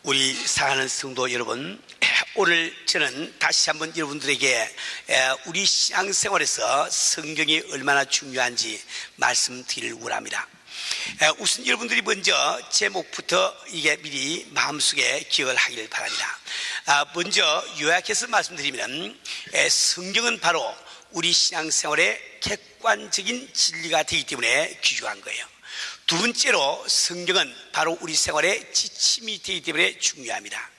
우리 사랑하는 성도 여러분, 오늘 저는 다시 한번 여러분들에게 우리 신앙생활에서 성경이 얼마나 중요한지 말씀드리려고 합니다. 우선 여러분들이 먼저 제목부터 이게 미리 마음속에 기억을 하기를 바랍니다. 먼저 요약해서 말씀드리면 성경은 바로 우리 신앙생활의 객관적인 진리가 되기 때문에 귀중한 거예요. 두 번째로 성경은 바로 우리 생활의 지침이 되기 때문에 중요합니다.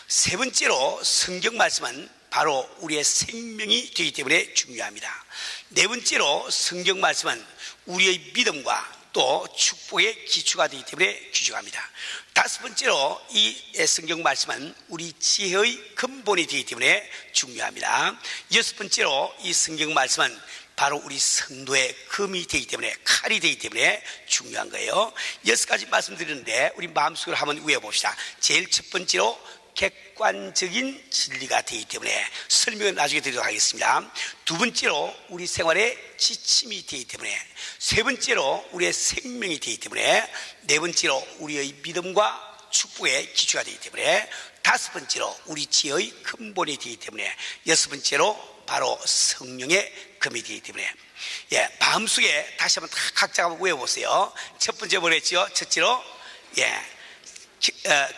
세 번째로 성경 말씀은 바로 우리의 생명이 되기 때문에 중요합니다. 네 번째로 성경 말씀은 우리의 믿음과 또 축복의 기초가 되기 때문에 귀중합니다. 다섯 번째로 이 성경 말씀은 우리 지혜의 근본이 되기 때문에 중요합니다. 여섯 번째로 이 성경 말씀은 바로 우리 성도의 금이 되기 때문에, 칼이 되기 때문에 중요한 거예요. 6가지 말씀드리는데 우리 마음속으로 한번 외워봅시다. 제일 첫 번째로 객관적인 진리가 되기 때문에, 설명은 나중에 드리도록 하겠습니다. 두 번째로 우리 생활의 지침이 되기 때문에, 세 번째로 우리의 생명이 되기 때문에, 네 번째로 우리의 믿음과 축복의 기초가 되기 때문에, 다섯 번째로 우리 지혜의 근본이 되기 때문에, 여섯 번째로 바로 성령의 금이 되기 때문에, 마음속에 다시 한번 각자 한번 외워보세요. 첫 번째 뭐랬죠? 첫째로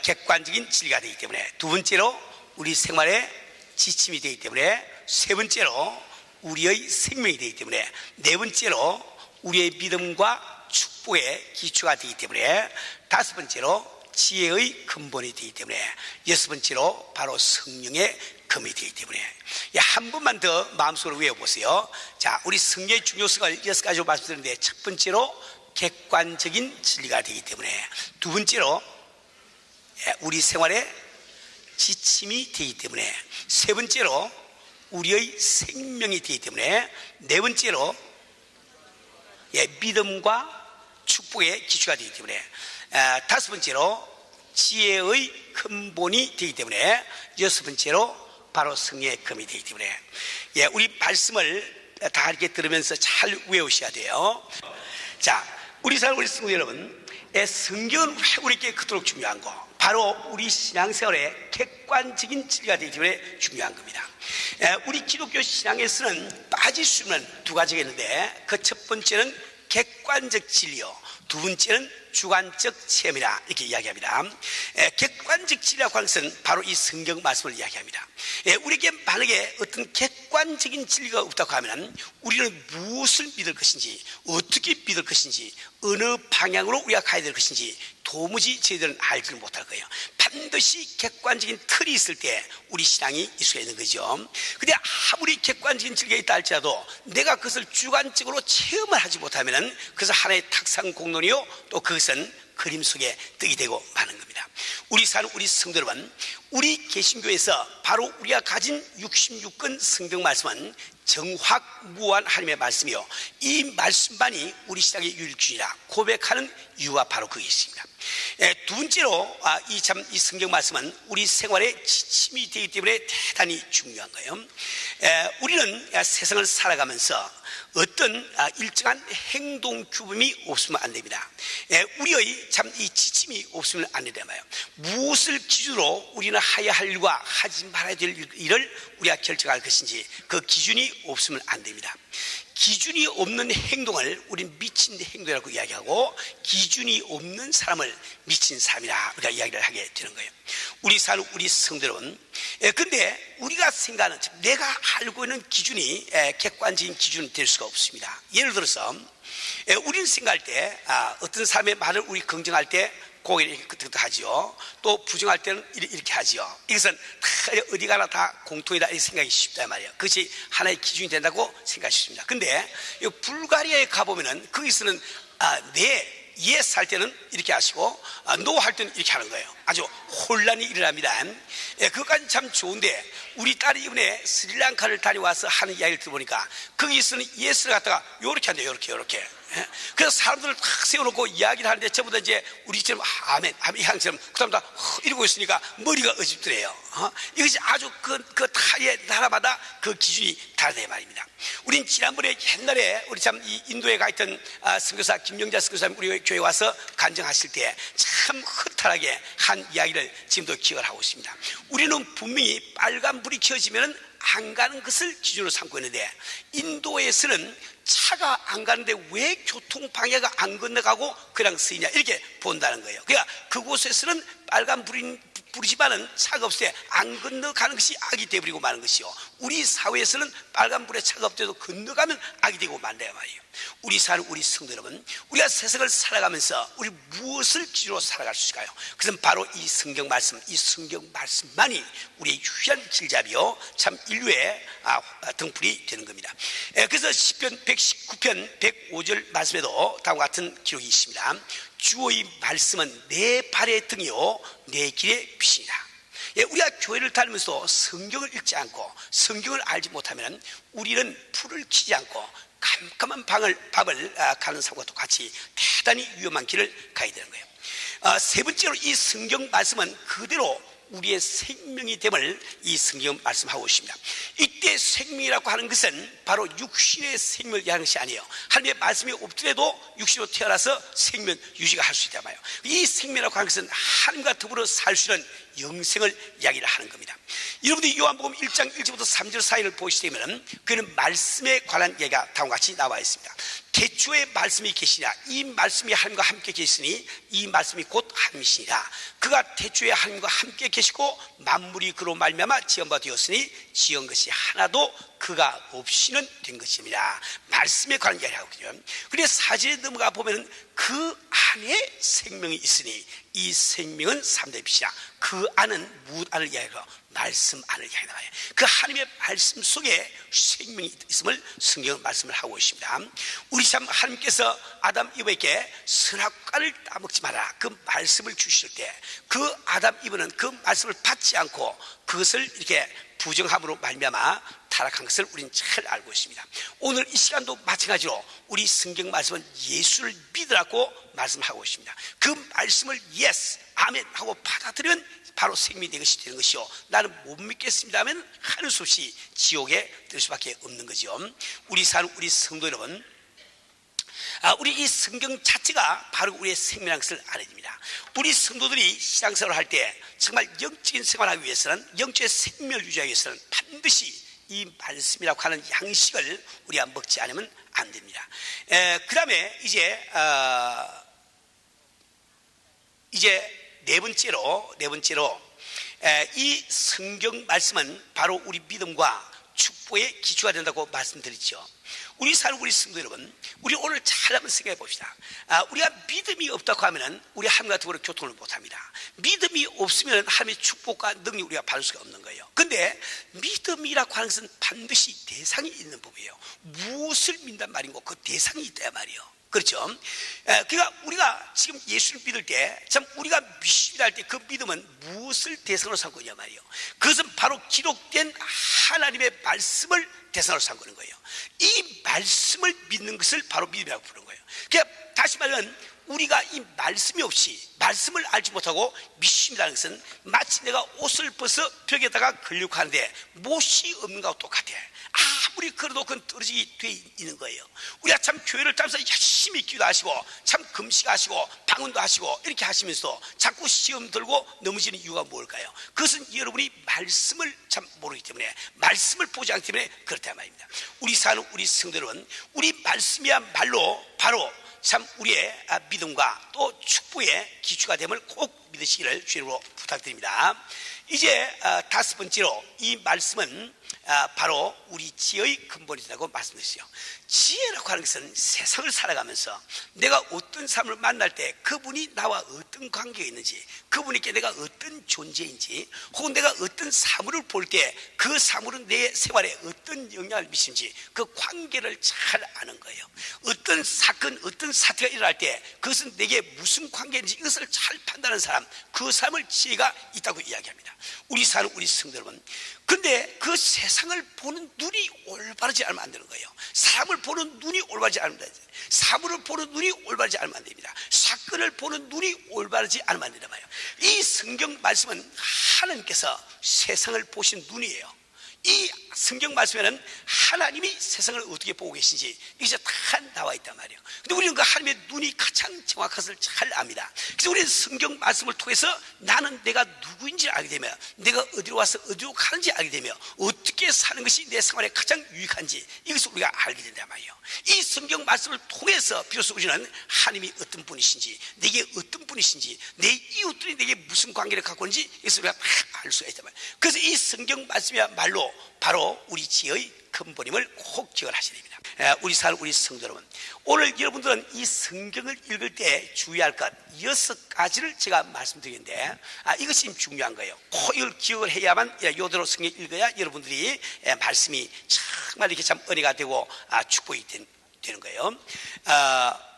객관적인 진리가 되기 때문에, 두 번째로 우리 생활의 지침이 되기 때문에, 세 번째로 우리의 생명이 되기 때문에, 네 번째로 우리의 믿음과 축복의 기초가 되기 때문에, 다섯 번째로 지혜의 근본이 되기 때문에, 여섯 번째로 바로 성령의 금이 되기 때문에, 한 번만 더 마음속으로 외워보세요. 자, 우리 성령의 중요성을 6가지로 말씀드렸는데, 첫 번째로 객관적인 진리가 되기 때문에, 두 번째로 우리 생활의 지침이 되기 때문에, 세 번째로 우리의 생명이 되기 때문에, 네 번째로 믿음과 축복의 기초가 되기 때문에, 다섯 번째로 지혜의 근본이 되기 때문에, 여섯 번째로 바로 성령의 금이 되기 때문에, 우리 말씀을 다 이렇게 들으면서 잘 외우셔야 돼요. 자, 우리 성도 여러분, 성경은 왜 우리에게 그토록 중요한 거? 바로 우리 신앙생활의 객관적인 진리가 되기 때문에 중요한 겁니다. 우리 기독교 신앙에서는 빠질 수 없는 두 가지가 있는데, 그 첫 번째는 객관적 진리요, 두 번째는 주관적 체험이라 이렇게 이야기합니다. 객관적 진리라고 하는 것은 바로 이 성경 말씀을 이야기합니다. 우리에게 만약에 어떤 객관적인 진리가 없다고 하면 우리는 무엇을 믿을 것인지, 어떻게 믿을 것인지, 어느 방향으로 우리가 가야 될 것인지 도무지 저희들은 알지를 못할 거예요. 반드시 객관적인 틀이 있을 때 우리 신앙이 있을 수가 있는 거죠. 근데 아무리 객관적인 진리가 있다 할지라도 내가 그것을 주관적으로 체험을 하지 못하면 그것은 하나의 탁상공론이요, 또 그것은 그림 속에 떡이 되고 마는 겁니다. 우리 성도 여러분, 우리 개신교에서 바로 우리가 가진 66권 성경 말씀은 정확무한 하나님의 말씀이요, 이 말씀만이 우리 신앙의 유일균이라 고백하는 이유가 바로 거기에 있습니다. 두 번째로 이 성경 말씀은 우리 생활의 지침이 되기 때문에 대단히 중요한 거예요. 우리는 세상을 살아가면서 어떤 일정한 행동 규범이 없으면 안 됩니다. 우리의 이 지침이 없으면 안 된단 말이에요. 무엇을 기준으로 우리는 해야 할 일과 하지 말아야 될 일을 우리가 결정할 것인지 그 기준이 없으면 안 됩니다. 기준이 없는 행동을 우리는 미친 행동이라고 이야기하고, 기준이 없는 사람을 미친 사람이라 우리가 이야기를 하게 되는 거예요. 우리 성도 여러분, 근데 우리가 생각하는, 내가 알고 있는 기준이 객관적인 기준이 될 수가 없습니다. 예를 들어서 우리는 생각할 때 어떤 사람의 말을 우리 긍정할 때 고개를 이렇게 하지요, 또 부정할 때는 이렇게 하지요. 이것은 다 어디 가나 다 공통이다 이 생각이 쉽단 말이에요. 그것이 하나의 기준이 된다고 생각이 쉽습니다. 근데 불가리아에 가보면은 거기서는 yes 할 때는 이렇게 하시고 no 할 때는 이렇게 하는 거예요. 아주 혼란이 일어납니다. 그것까지 참 좋은데, 우리 딸이 이번에 스리랑카를 다녀와서 하는 이야기를 들어보니까 거기서는 yes를 갖다가 요렇게 한대요. 요렇게 예? 그래서 사람들을 탁 세워놓고 이야기를 하는데 전부 다 이제 우리처럼 아멘, 아멘 향처럼 그 사람 다 이러고 있으니까 머리가 어집더래요. 이것이 아주 그 타의 나라마다 그 기준이 다르다 말입니다. 우린 지난번에 옛날에 우리 참 이 인도에 가 있던 선교사 김영자 선교사님 우리 교회 와서 간증하실 때 참 허탈하게 한 이야기를 지금도 기억을 하고 있습니다. 우리는 분명히 빨간불이 켜지면 안 가는 것을 기준으로 삼고 있는데 인도에서는 차가 안 가는데 왜 교통방해가 안 건너가고 그냥 쓰이냐 이렇게 본다는 거예요. 그러니까 그곳에서는 빨간불이지만은 차가 없을 때 안 건너가는 것이 악이 되어버리고 마는 것이요, 우리 사회에서는 빨간불에 차가 없대도 건너가면 악이 되고 만다 말이에요. 우리 사는 우리 성도 여러분, 우리가 세상을 살아가면서 우리 무엇을 기준으로 살아갈 수 있을까요? 그것은 바로 이 성경 말씀, 이 성경 말씀만이 우리의 유일한 길잡이요 참 인류의 등불이 되는 겁니다. 그래서 시편 119편 105절 말씀에도 다음과 같은 기록이 있습니다. 주의 말씀은 내 발의 등이요 내 길의 빛이다. 우리가 교회를 다니면서 성경을 읽지 않고 성경을 알지 못하면 우리는 불을 켜지 않고 깜깜한 밤을 가는 삶과 똑같이 대단히 위험한 길을 가야 되는 거예요. 세 번째로 이 성경 말씀은 그대로 우리의 생명이 됨을 이 성경 말씀하고 있습니다. 이때 생명이라고 하는 것은 바로 육신의 생명을 이야기하는 것이 아니에요. 하나님의 말씀이 없더라도 육신으로 태어나서 생명 유지가 할 수 있단 말이에요. 이 생명이라고 하는 것은 하나님과 더불어 살 수 있는 영생을 이야기를 하는 겁니다. 여러분들이 요한복음 1장 1절부터 3절 사이를 보시게 되면 그는 말씀에 관한 얘기가 다음과 같이 나와 있습니다. 태초에 말씀이 계시냐, 이 말씀이 하나님과 함께 계시니 이 말씀이 곧 하나님이시니라. 그가 태초에 하나님과 함께 계시고 만물이 그로 말미암아 지은 바 되었으니 지은 것이 하나도 그가 없이는 된 것입니다. 말씀에 관한 이야기를 하고 있거든요. 그래서 사제에 넘어가 보면 그 안에 생명이 있으니 이 생명은 3대 빛이라. 그 안은 무엇 안을 이야기하고 말씀 안을 이야기하는 거예요. 그 하나님의 말씀 속에 생명이 있음을 성경은 말씀을 하고 있습니다. 우리 참 하나님께서 아담 이브에게 선악과를 따먹지 마라 그 말씀을 주실 때 그 아담 이브는 그 말씀을 받지 않고 그것을 이렇게 부정함으로 말미암아 타락한 것을 우리는 잘 알고 있습니다. 오늘 이 시간도 마찬가지로 우리 성경 말씀은 예수를 믿으라고 말씀하고 있습니다. 그 말씀을 예스 아멘 하고 받아들이면 바로 생명이 된 것이 되는 것이요, 나는 못 믿겠습니다 하면 하는 수 없이 지옥에 들 수밖에 없는 거죠. 우리 사는 우리 성도 여러분, 우리 이 성경 자체가 바로 우리의 생명이라는 것을 알아야 됩니다. 우리 성도들이 신앙생활을 할 때 정말 영적인 생활을 하기 위해서는, 영적인 생명을 유지하기 위해서는 반드시 이 말씀이라고 하는 양식을 우리가 먹지 않으면 안 됩니다. 그 다음에 이제 네 번째로 이 성경 말씀은 바로 우리 믿음과 축복의 기초가 된다고 말씀드렸죠. 우리 사는 우리 성도 여러분, 우리 오늘 잘 한번 생각해 봅시다. 우리가 믿음이 없다고 하면 우리 하나님과 더불어 교통을 못합니다. 믿음이 없으면 하나님의 축복과 능력을 우리가 받을 수가 없는 거예요. 그런데 믿음이라고 하는 것은 반드시 대상이 있는 법이에요. 무엇을 믿는단 말이고 그 대상이 있단 말이에요. 그렇죠? 그러니까 우리가 지금 예수를 믿을 때 참 우리가 믿음이라 할 때 그 믿음은 무엇을 대상으로 삼고 있냐 말이에요. 그것은 바로 기록된 하나님의 말씀을 대상으로 삼고 있는 거예요. 이 말씀을 믿는 것을 바로 믿음이라고 부르는 거예요. 그러니까 다시 말하면 우리가 이 말씀이 없이 말씀을 알지 못하고 믿음이라는 것은 마치 내가 옷을 벗어 벽에다가 걸려고 하는데 못이 없는 것과 똑같아. 아무리 걸어도 그건 떨어지게 돼 있는 거예요. 우리가 참 교회를 다니면서 열심히 기도하시고 참 금식하시고 방언도 하시고 이렇게 하시면서 자꾸 시험 들고 넘어지는 이유가 뭘까요? 그것은 여러분이 말씀을 참 모르기 때문에, 말씀을 보지 않기 때문에 그렇단 말입니다. 우리 사는 우리 성도 여러분, 우리 말씀이야말로 바로 참 우리의 믿음과 또 축복의 기초가 됨을 꼭 믿으시기를 주님으로 부탁드립니다. 이제 다섯 번째로 이 말씀은 바로 우리 지혜의 근본이라고 말씀드렸어요. 지혜라고 하는 것은 세상을 살아가면서 내가 어떤 사람을 만날 때 그분이 나와 어떤 관계가 있는지, 그분에게 내가 어떤 존재인지, 혹은 내가 어떤 사물을 볼 때 그 사물은 내 생활에 어떤 영향을 미치는지 그 관계를 잘 아는 거예요. 어떤 사건, 어떤 사태가 일어날 때 그것은 내게 무슨 관계인지 이것을 잘 판단하는 사람, 그 사람을 지혜가 있다고 이야기합니다. 우리 사는 우리 성도 여러분, 근데 그 세상 세상을 보는 눈이 올바르지 않으면 안 되는 거예요. 사람을 보는 눈이 올바르지 않으면 안 됩니다. 사물을 보는 눈이 올바르지 않으면 안 됩니다. 사건을 보는 눈이 올바르지 않으면 안 된단 말이에요. 이 성경 말씀은 하나님께서 세상을 보신 눈이에요. 이 성경 말씀에는 하나님이 세상을 어떻게 보고 계신지 이게 다 나와 있단 말이에요. 근데 우리는 그 하나님의 눈이 가장 정확한 것을 잘 압니다. 그래서 우리는 성경 말씀을 통해서 나는 내가 누구인지 알게 되며, 내가 어디로 와서 어디로 가는지 알게 되며, 어떻게 사는 것이 내 생활에 가장 유익한지 이것을 우리가 알게 된단 말이에요. 이 성경 말씀을 통해서 비로소 우리는 하나님이 어떤 분이신지, 내게 어떤 분이신지, 내 이웃들이 내게 무슨 관계를 갖고 있는지 이것을 우리가 다 알 수가 있단 말이에요. 그래서 이 성경 말씀이야말로 바로 우리 지혜의 근본임을 꼭 기억을 하셔야 됩니다. 우리 성도 여러분, 오늘 여러분들은 이 성경을 읽을 때 주의할 것 6가지를 제가 말씀드리는데, 이것이 중요한 거예요. 꼭 이걸 기억을 해야만 요대로 성경 읽어야 여러분들이 말씀이 정말 이렇게 참 은혜가 되고 축복이 되는 거예요.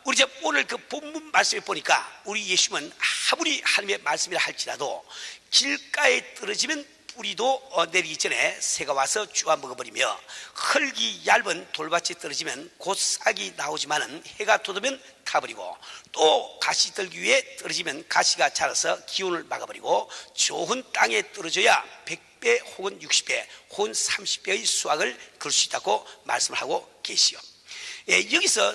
우리 오늘 그 본문 말씀에 보니까 우리 예수님은 아무리 하나님의 말씀이라 할지라도 길가에 떨어지면 뿌리도 내리기 전에 새가 와서 쭈아 먹어버리며, 흙이 얇은 돌밭이 떨어지면 곧 싹이 나오지만은 해가 돋으면 타버리고, 또 가시떨기 위에 떨어지면 가시가 자라서 기운을 막아버리고, 좋은 땅에 떨어져야 100배 혹은 60배 혹은 30배의 수확을 거둘 수 있다고 말씀을 하고 계시오. 여기서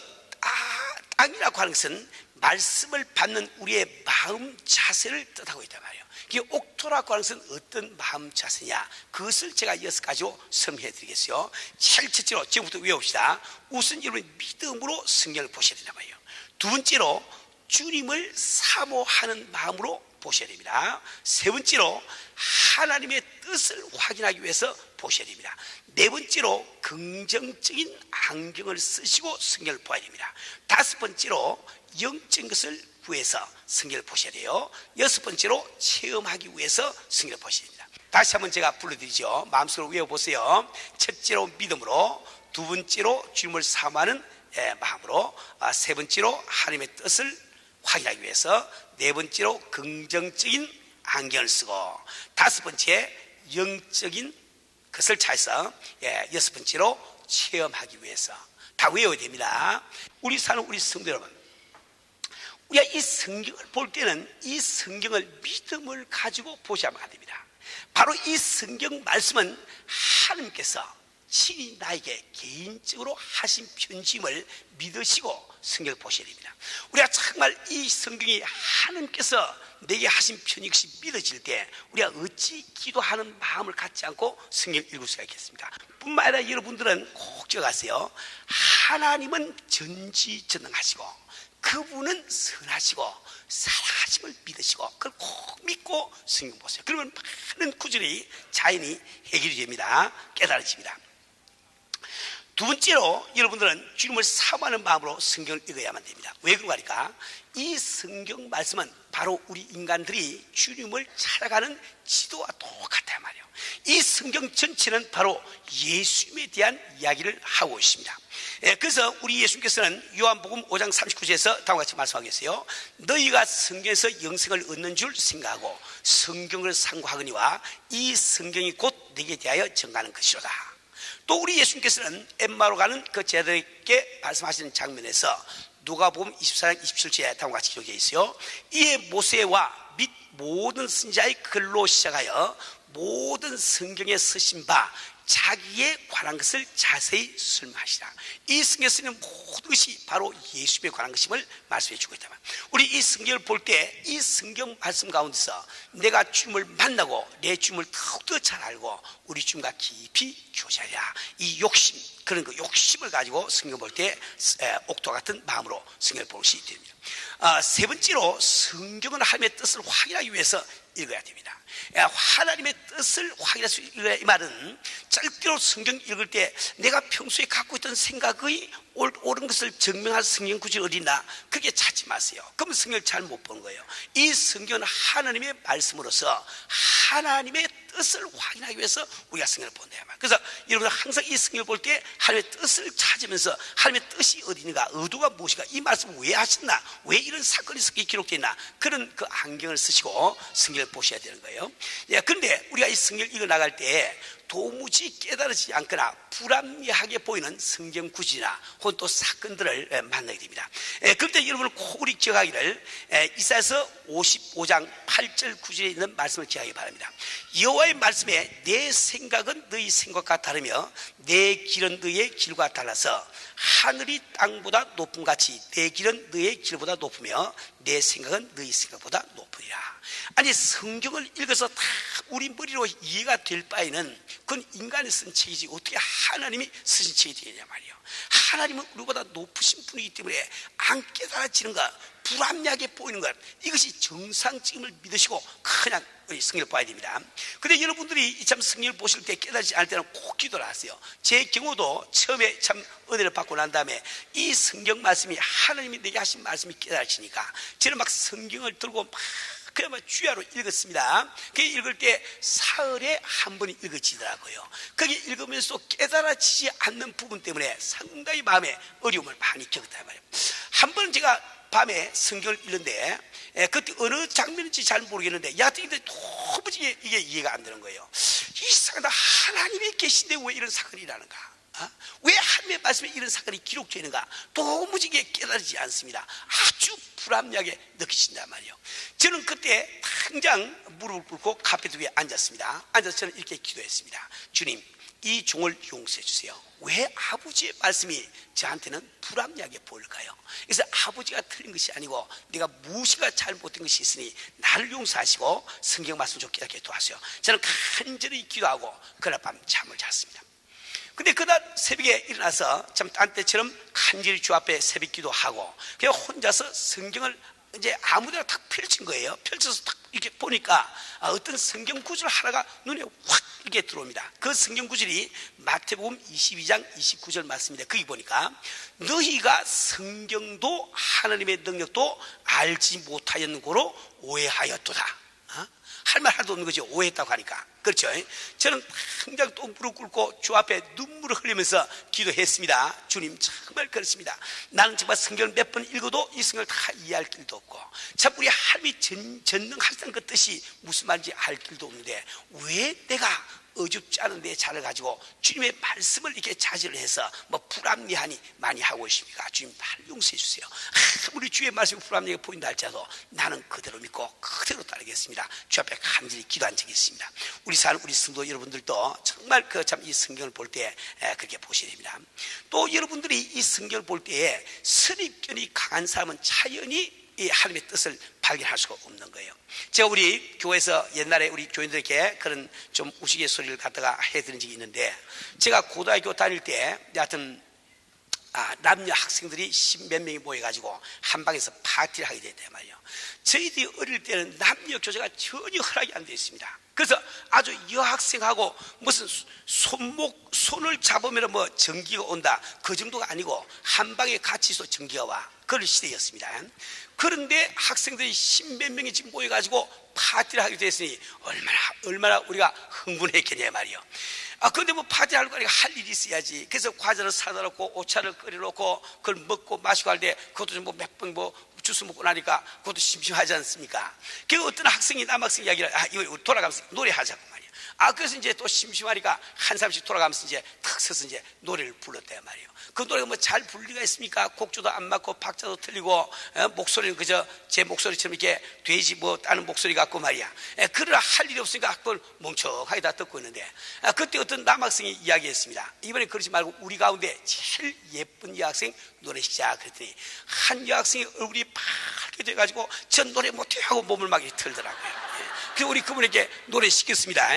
땅이라고 하는 것은 말씀을 받는 우리의 마음 자세를 뜻하고 있단 말이에요. 이게 옥토라고 하는 것은 어떤 마음 자세냐, 그것을 제가 6가지로 설명해 드리겠어요. 제일 첫째로 지금부터 외웁시다. 우선 여러분 믿음으로 성경을 보셔야 된단 말이에요. 두 번째로 주님을 사모하는 마음으로 보셔야 됩니다. 세 번째로 하나님의 뜻을 확인하기 위해서 보셔야 됩니다. 네 번째로 긍정적인 안경을 쓰시고 성경을 보아야 됩니다. 다섯 번째로 영적인 것을 구해서 성경을 보셔야 돼요. 여섯 번째로 체험하기 위해서 성경을 보셔야 됩니다. 다시 한번 제가 불러드리죠. 마음속으로 외워보세요. 첫째로 믿음으로, 두 번째로 주님을 사모하는 마음으로, 세 번째로 하나님의 뜻을 확인하기 위해서, 네 번째로 긍정적인 안경을 쓰고, 다섯 번째 영적인 것을 찾아서, 여섯 번째로 체험하기 위해서. 다 외워야 됩니다. 우리 사는 우리 성도 여러분, 우리가 이 성경을 볼 때는 이 성경을 믿음을 가지고 보셔야만 됩니다. 바로 이 성경 말씀은 하나님께서 친히 나에게 개인적으로 하신 편지임을 믿으시고 성경을 보셔야 됩니다. 우리가 정말 이 성경이 하나님께서 내게 하신 편지 믿어질 때 우리가 어찌 기도하는 마음을 갖지 않고 성경을 읽을 수가 있겠습니까? 뿐만 아니라 여러분들은 꼭 기억하세요. 하나님은 전지전능하시고 그분은 선하시고 사랑하심을 믿으시고 그걸 꼭 믿고 성경 보세요. 그러면 많은 구절이 자연히 해결이 됩니다. 깨달아집니다. 두 번째로 여러분들은 주님을 사모하는 마음으로 성경을 읽어야만 됩니다. 왜 그런가 하니까 이 성경 말씀은 바로 우리 인간들이 주님을 찾아가는 지도와 똑같단 말이에요. 이 성경 전체는 바로 예수님에 대한 이야기를 하고 있습니다. 그래서 우리 예수님께서는 요한복음 5장 39절에서 다음과 같이 말씀하고 계세요. 너희가 성경에서 영생을 얻는 줄 생각하고 성경을 상고하거니와 이 성경이 곧 너희에 대하여 증가하는 것이로다. 또 우리 예수님께서는 엠마로 가는 그 제자들에게 말씀하시는 장면에서 누가복음 24장 27절에 다음과 같이 기록되어 있어요. 이에 모세와 및 모든 선지자의 글로 시작하여 모든 성경에 쓰신 바 자기에 관한 것을 자세히 설명하시라. 이 성경에 쓰는 모든 것이 바로 예수님에 관한 것임을 말씀해 주고 있다. 우리 이 성경을 볼 때 이 성경 말씀 가운데서 내가 주님을 만나고 내 주님을 더욱더 잘 알고 우리 주님과 깊이 교제하라. 이 욕심, 그런 그 욕심을 가지고 성경 볼 때 옥토 같은 마음으로 성경을 볼 수 있습니다. 세 번째로 성경은 하나님의 뜻을 확인하기 위해서 읽어야 됩니다. 하나님의 뜻을 확인할 수 있는 이 말은 짧게로 성경 읽을 때 내가 평소에 갖고 있던 생각의 옳은 것을 증명할 성경 구절이 어딨나 그렇게 찾지 마세요. 그러면 성경을 잘 못 보는 거예요. 이 성경은 하나님의 말씀으로서 하나님의 뜻을 확인하기 위해서 우리가 성경을 본다. 그래서 여러분들 항상 이 성경을 볼 때 하나님의 뜻을 찾으면서 하나님의 뜻이 어디 있는가, 의도가 무엇인가, 이 말씀을 왜 하셨나, 왜 이런 사건이 기록되어 있나, 그런 그 안경을 쓰시고 성경을 보셔야 되는 거예요. 그런데 우리가 이 성경을 읽어 나갈 때 도무지 깨달아지지 않거나 불합리하게 보이는 성경 구절이나 혹은 또 사건들을 만나게 됩니다. 그때 여러분은 꼭 우리 기억하기를 이사야서 55장 8절 9절에 있는 말씀을 기억하기 바랍니다. 여호와의 말씀에 내 생각은 너희 생각과 다르며 내 길은 너희의 길과 달라서 하늘이 땅보다 높음 같이 내 길은 너희의 길보다 높으며 내 생각은 너희 생각보다 높으리라. 아니, 성경을 읽어서 다 우리 머리로 이해가 될 바에는 그건 인간이 쓴 책이지 어떻게 하나님이 쓰신 책이 되느냐 말이에요. 하나님은 우리보다 높으신 분이기 때문에 안 깨달아지는 것, 불합리하게 보이는 것, 이것이 정상적임을 믿으시고 그냥 성경을 봐야 됩니다. 근데 여러분들이 참 성경을 보실 때 깨달지 않을 때는 꼭 기도를 하세요. 제 경우도 처음에 참 은혜를 받고 난 다음에 이 성경 말씀이 하나님이 내게 하신 말씀이 깨달아지니까 저는 막 성경을 들고 막 그냥 막 주야로 읽었습니다. 그 읽을 때 사흘에 한 번이 읽어지더라고요. 그게 읽으면서 깨달아지지 않는 부분 때문에 상당히 마음에 어려움을 많이 겪었단 말이에요. 한 번은 제가 밤에 성경을 읽는데 그때 어느 장면인지 잘 모르겠는데 여하튼 도무지 이게 이해가 안 되는 거예요. 이상하다, 하나님이 계신데 왜 이런 사건이 일어나는가? 왜 하나님의 말씀에 이런 사건이 기록되어 있는가? 도무지 이게 깨달아지지 않습니다. 아주 불합리하게 느끼신단 말이에요. 저는 그때 당장 무릎을 꿇고 카페트 위에 앉았습니다. 앉아서 저는 이렇게 기도했습니다. 주님, 이 종을 용서해 주세요. 왜 아버지의 말씀이 저한테는 불합리하게 보일까요? 그래서 아버지가 틀린 것이 아니고 내가 무엇인가 잘못된 것이 있으니 나를 용서하시고 성경 말씀 좀 깨닫게 도와주세요. 저는 간절히 기도하고 그날 밤 잠을 잤습니다. 근데 그날 새벽에 일어나서 참 딴 때처럼 간절히 주 앞에 새벽 기도하고 그냥 혼자서 성경을 이제 아무데나 탁 펼친 거예요. 펼쳐서 탁 이렇게 보니까 어떤 성경 구절 하나가 눈에 확 이렇게 들어옵니다. 그 성경 구절이 마태복음 22장 29절 말씀인데 거기 보니까 너희가 성경도 하나님의 능력도 알지 못하였는 고로 오해하였도다. 할 말 하나도 없는 거죠. 오해했다고 하니까. 그렇죠. 저는 당장 또 무릎 꿇고 주 앞에 눈물을 흘리면서 기도했습니다. 주님, 정말 그렇습니다. 나는 정말 성경을 몇 번 읽어도 이 성경을 다 이해할 길도 없고 참 우리 하나님이 전능하시다는 그 뜻이 무슨 말인지 알 길도 없는데 왜 내가 어줍지 않은 내 자를 가지고 주님의 말씀을 이렇게 자제를 해서 뭐 불합리하니 많이 하고 있습니까? 주님, 나를 용서해 주세요. 우리 주의 말씀이 불합리하게 보인다 할지라도 나는 그대로 믿고 그대로 따르겠습니다. 주 앞에 간절히 기도한 적이 있습니다. 우리 성도 여러분들도 정말 참 이 성경을 볼 때 그렇게 보셔야 됩니다. 또 여러분들이 이 성경을 볼 때에 선입견이 강한 사람은 자연히 이 하나님의 뜻을 발견할 수가 없는 거예요. 제가 우리 교회에서 옛날에 우리 교인들에게 그런 좀 우스갯소리를 갖다가 해드린 적이 있는데 제가 고등학교 다닐 때 여하튼 남녀 학생들이 10몇 명이 모여가지고 한 방에서 파티를 하게 됐단 말이에요. 저희들이 어릴 때는 남녀 교제가 전혀 허락이 안 되어 있습니다. 그래서 아주 여학생하고 무슨 손을 잡으면 뭐 전기가 온다 그 정도가 아니고 한 방에 같이 있어 전기가 와, 그런 시대였습니다. 그런데 학생들이 10몇 명이 지금 모여가지고 파티를 하게 됐으니 얼마나 우리가 흥분했겠냐 말이에요. 그런데 뭐 파티할 거니까 할 일이 있어야지. 그래서 과자를 사다 놓고 오차를 끓여놓고 그걸 먹고 마시고 할 때 그것도 좀 몇 번 주스 먹고 나니까 그것도 심심하지 않습니까? 그 어떤 학생이 남학생 이야기를 이거 돌아가면서 노래하자고 말이에요. 그래서 이제 또 심심하니까 한 사람씩 돌아가면서 이제 탁 서서 이제 노래를 불렀단 말이에요. 그 노래가 뭐 잘 부를 리가 있습니까? 곡조도 안 맞고 박자도 틀리고 목소리는 그저 제 목소리처럼 이렇게 돼지 뭐 따는 목소리 같고 말이야. 그러나 할 일이 없으니까 그걸 멍청하게 다 듣고 있는데 그때 어떤 남학생이 이야기했습니다. 이번에 그러지 말고 우리 가운데 제일 예쁜 여학생 노래 시작 그랬더니 한 여학생이 얼굴이 밝게 돼가지고 전 노래 못해 하고 몸을 막 이렇게 틀더라고요. 그래서 우리 그분에게 노래 시켰습니다.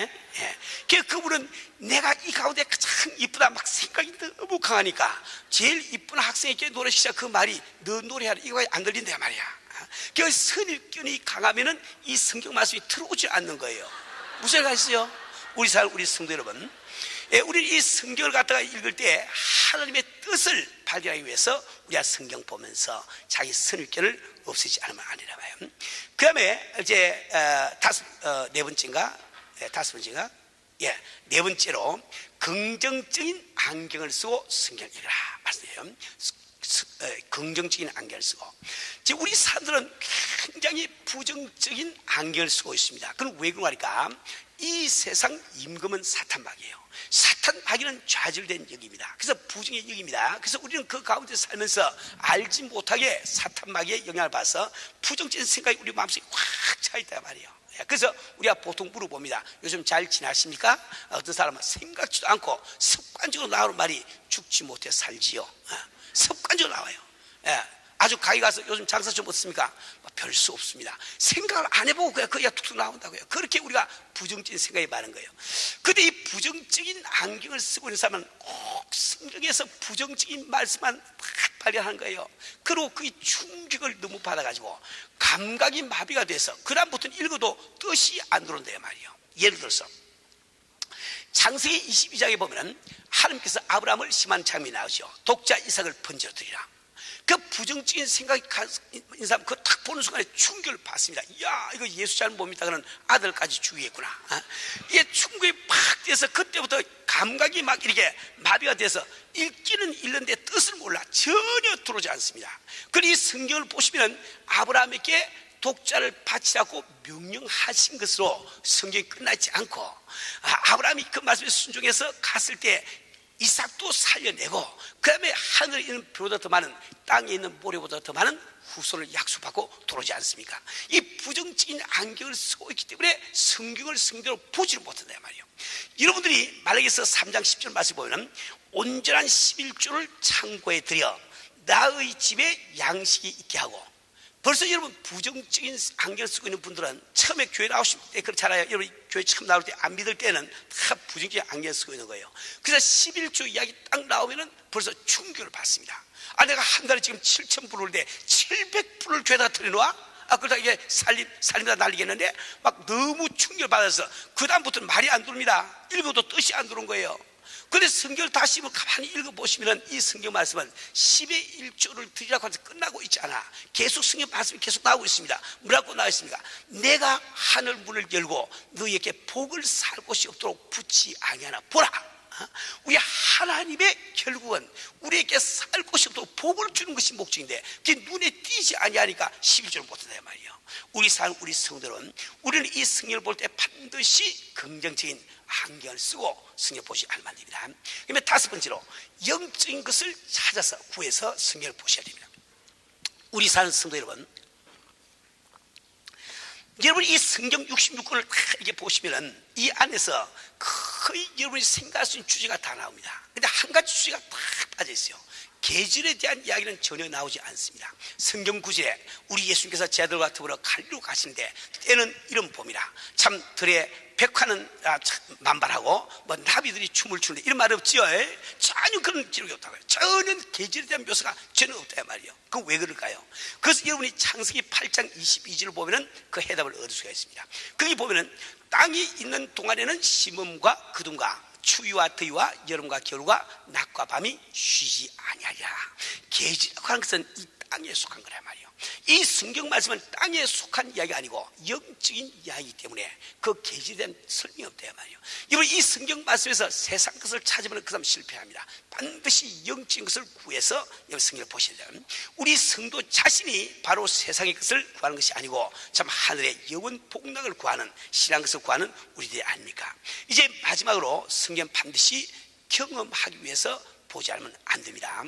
그분은 내가 이 가운데 가장 이쁘다 막 생각이 너무 강하니까 제일 이쁜 학생에게 노래 시작 그 말이 너 노래하라 이거 안 들린단 말이야. 그 선입견이 강하면은 이 성경 말씀이 들어오지 않는 거예요. 무슨 얘기가 있어요? 우리 성도 여러분, 우리 이 성경을 갖다가 읽을 때 하나님의 뜻을 발견하기 위해서 우리가 성경 보면서 자기 선입견을 없애지 않으면 아니라 봐요. 그 다음에 이제 네 번째인가? 네 번째로 긍정적인 안경을 쓰고 성경을 읽으라 말씀해요. 긍정적인 안경을 쓰고, 우리 사람들은 굉장히 부정적인 안경을 쓰고 있습니다. 그럼 왜 그러니까 이 세상 임금은 사탄 마귀예요. 사탄 마귀는 좌절된 영입니다. 그래서 부정의 영입니다. 그래서 우리는 그 가운데 살면서 알지 못하게 사탄 마귀의 영향을 받아서 부정적인 생각이 우리 마음속에 확 차 있단 말이에요. 그래서 우리가 보통 물어봅니다. 요즘 잘 지나십니까? 어떤 사람은 생각지도 않고 습관적으로 나오는 말이 죽지 못해 살지요. 습관적으로 나와요. 아주 가게 가서 요즘 장사 좀 어떻습니까? 별 수 없습니다. 생각을 안 해보고 그냥 툭툭 나온다고요. 그렇게 우리가 부정적인 생각이 많은 거예요. 근데 이 부정적인 안경을 쓰고 있는 사람은 꼭 성경에서 부정적인 말씀만 딱 발견하는 거예요. 그리고 그 충격을 너무 받아가지고 감각이 마비가 돼서 그 다음부터는 읽어도 뜻이 안 들어온다요 말이에요. 예를 들어서 창세기 22장에 보면 하나님께서 아브라함을 심한 장면이 나오죠. 독자 이삭을 번제로 드리라. 그 부정적인 생각이 있는 사람 그거 딱 보는 순간에 충격을 받습니다. 이야, 이거 예수 잘못 봅니다. 그는 아들까지 죽이겠구나. 이게 충격이 팍 돼서 그때부터 감각이 막 이렇게 마비가 돼서 읽기는 읽는데 뜻을 몰라 전혀 들어오지 않습니다. 그리고 이 성경을 보시면 아브라함에게 독자를 바치라고 명령하신 것으로 성경이 끝나지 않고 아브라함이 그 말씀에 순종해서 갔을 때 이삭도 살려내고 그 다음에 하늘에 있는 별보다 더 많은 땅에 있는 모래보다 더 많은 후손을 약속하고 돌아오지 않습니까? 이 부정적인 안경을 쓰고 있기 때문에 성경을 성대로 보지를 못한다 말이에요. 여러분들이 말라기서 3장 10절 말씀 보면 온전한 11조를 창고에 들여 나의 집에 양식이 있게 하고, 벌써 여러분 부정적인 안경을 쓰고 있는 분들은 처음에 교회 나오실 때 그렇잖아요. 여러분 교회 처음 나올 때 안 믿을 때는 다 부정적인 안경을 쓰고 있는 거예요. 그래서 11조 이야기 딱 나오면은 벌써 충격을 받습니다. 내가 한 달에 지금 7,000불을 700불을 교회에다가 들여놓아? 그러다 이게 살림다 날리겠는데 막 너무 충격을 받아서 그 다음부터는 말이 안 들어옵니다. 읽어도 뜻이 안 들어온 거예요. 그런데 성경을 다시 가만히 읽어보시면 이 성경 말씀은 10의 1조를 드리라고 해서 끝나고 있지 않아. 계속 성경 말씀이 계속 나오고 있습니다. 뭐라고 나와 있습니까? 내가 하늘 문을 열고 너희에게 복을 살 곳이 없도록 붙지 아니하나 보라. 우리 하나님의 결국은 우리에게 살 곳이 없도록 복을 주는 것이 목적인데 그게 눈에 띄지 아니하니까 11조를 못한다 말이에요. 우리 성도는 우리는 이 성경을 볼 때 반드시 긍정적인 안경을 쓰고 성경 보시 알만 됩니다. 그러면 다섯 번째로 영적인 것을 찾아서 구해서 성경을 보셔야 됩니다. 우리 사는 성도 여러분, 이 성경 66권을 다 이렇게 보시면은 이 안에서 거의 여러분이 생각할 수 있는 주제가 다 나옵니다. 근데 한 가지 주제가 다 빠져 있어요. 계절에 대한 이야기는 전혀 나오지 않습니다. 성경 구절에 우리 예수님께서 제 아들과 더불어 갈리로 가시는데 때는 이런 봄이라 참 들에 백화는 만발하고 나비들이 춤을 추는데 이런 말 없지요. 전혀 그런 기록이 없다고요. 전혀 계절에 대한 묘사가 전혀 없다 말이에요. 그건 왜 그럴까요? 그래서 여러분이 창세기 8장 22절을 보면은 그 해답을 얻을 수가 있습니다. 거기 보면은 땅이 있는 동안에는 심음과 거둠과 추위와 더위와 여름과 겨울과 낮과 밤이 쉬지 아니하리라. 계절이라고 하는 것은 이 땅에 속한 거란 말이에요. 이 성경 말씀은 땅에 속한 이야기가 아니고 영적인 이야기이기 때문에 그 계절에 대한 설명이 없다 말이에요. 여러분 이 성경 말씀에서 세상 것을 찾으면 그 사람 실패합니다. 반드시 영적인 것을 구해서 여러분 성경을 보셔야 돼요. 우리 성도 자신이 바로 세상의 것을 구하는 것이 아니고 참 하늘의 영원 복락을 구하는 신앙 것을 구하는 우리들이 아닙니까? 이제 마지막으로 성경 반드시 경험하기 위해서 보지 않으면 안 됩니다.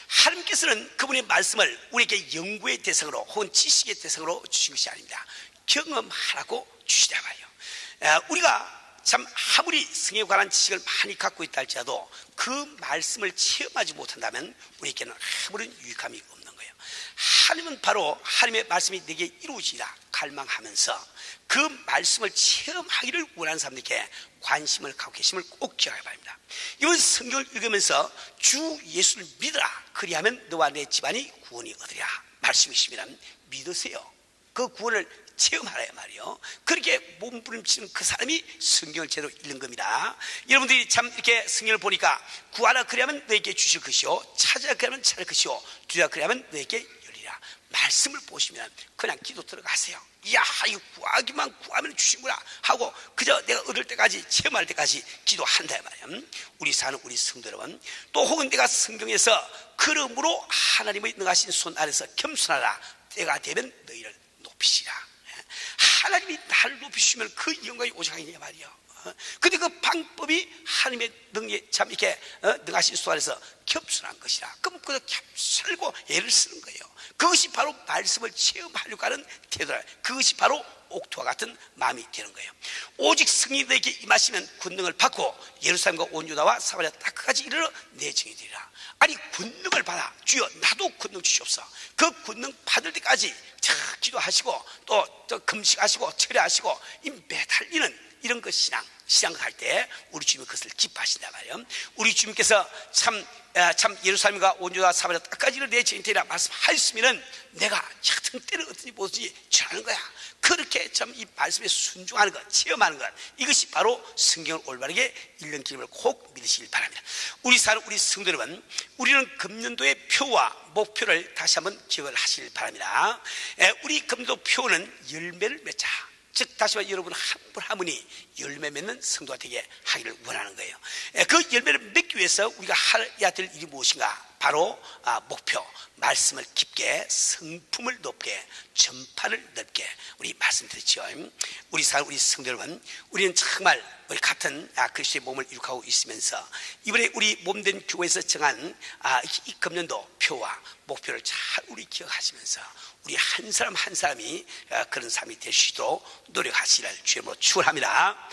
하나님께서는 그분의 말씀을 우리에게 연구의 대상으로 혹은 지식의 대상으로 주신 것이 아닙니다. 경험하라고 주시다 말이에요. 우리가 참 아무리 성경에 관한 지식을 많이 갖고 있다 할지라도 그 말씀을 체험하지 못한다면 우리에게는 아무런 유익함이 없는 거예요. 하나님은 바로 하나님의 말씀이 내게 이루어지라 갈망하면서 그 말씀을 체험하기를 원하는 사람들에게 관심을 갖고 계심을 꼭 기억하기 바랍니다. 이번 성경을 읽으면서 주 예수를 믿으라. 그리하면 너와 내 집안이 구원이 얻으리라 말씀이시면 믿으세요. 그 구원을 체험하라 말이요. 그렇게 몸부림치는 그 사람이 성경을 제대로 읽는 겁니다. 여러분들이 참 이렇게 성경을 보니까 구하라 그리하면 너에게 주실 것이요, 찾으라 그리하면 찾을 것이요, 두라 그리하면 너에게 열리라 말씀을 보시면 그냥 기도 들어가세요. 이야, 이거 구하기만 구하면 주신구나 하고 그저 내가 얻을 때까지 체험할 때까지 기도한다 말이야. 우리 사는 우리 성도 여러분, 또 혹은 내가 성경에서 그러므로 하나님의 능하신 손 아래서 겸손하라. 때가 되면 너희를 높이시라. 하나님이 나를 높이시라. 비추면 그 영광이 오직 하느냐 말이요. 근데 그 방법이 하나님의 능력에 참 이렇게 능하신 수 안에서 겸손한 것이라. 그럼 그 겸손하고 애를 쓰는 거예요. 그것이 바로 말씀을 체험하려고 하는 태도라. 그것이 바로 옥토와 같은 마음이 되는 거예요. 오직 승리들에게 임하시면 권능을 받고 예루살렘과 온 유다와 사마리아 땅까지 이르러 내 증인이 되리라. 아니 권능을 받아 주여 나도 권능 주시옵소서. 그 권능 받을 때까지 기도하시고 또 금식하시고 철회하시고 이 매달리는 이런 그 신앙할 때 우리 주님은 그것을 기뻐하신단 말이에요. 우리 주님께서 참 예루살렘과 온 유다 사마리아 땅까지 내 증인이 되리라 말씀하였으면 내가 같은 때를 어떤지 무엇인지 전하는 거야. 그렇게 참 이 말씀에 순종하는 것, 체험하는 것, 이것이 바로 성경을 올바르게 읽는 길임을 꼭 믿으시길 바랍니다. 우리 성도 여러분, 우리는 금년도의 표와 목표를 다시 한번 기억을 하시길 바랍니다. 우리 금년도 표는 열매를 맺자. 즉 다시 말해 여러분 한 분 한 분이 열매 맺는 성도가 되게 하기를 원하는 거예요. 그 열매를 맺기 위해서 우리가 해야 될 일이 무엇인가? 바로 목표, 말씀을 깊게, 성품을 높게, 전파를 넓게 우리 말씀드렸죠. 우리 성도 여러분, 우리는 정말 우리 같은 그리스도의 몸을 이룩하고 있으면서 이번에 우리 몸된 교회에서 정한 이 금년도 표와 목표를 잘 우리 기억하시면서 우리 한 사람 한 사람이 그런 삶이 될 수 있도록 노력하시기를 주님으로 축원합니다.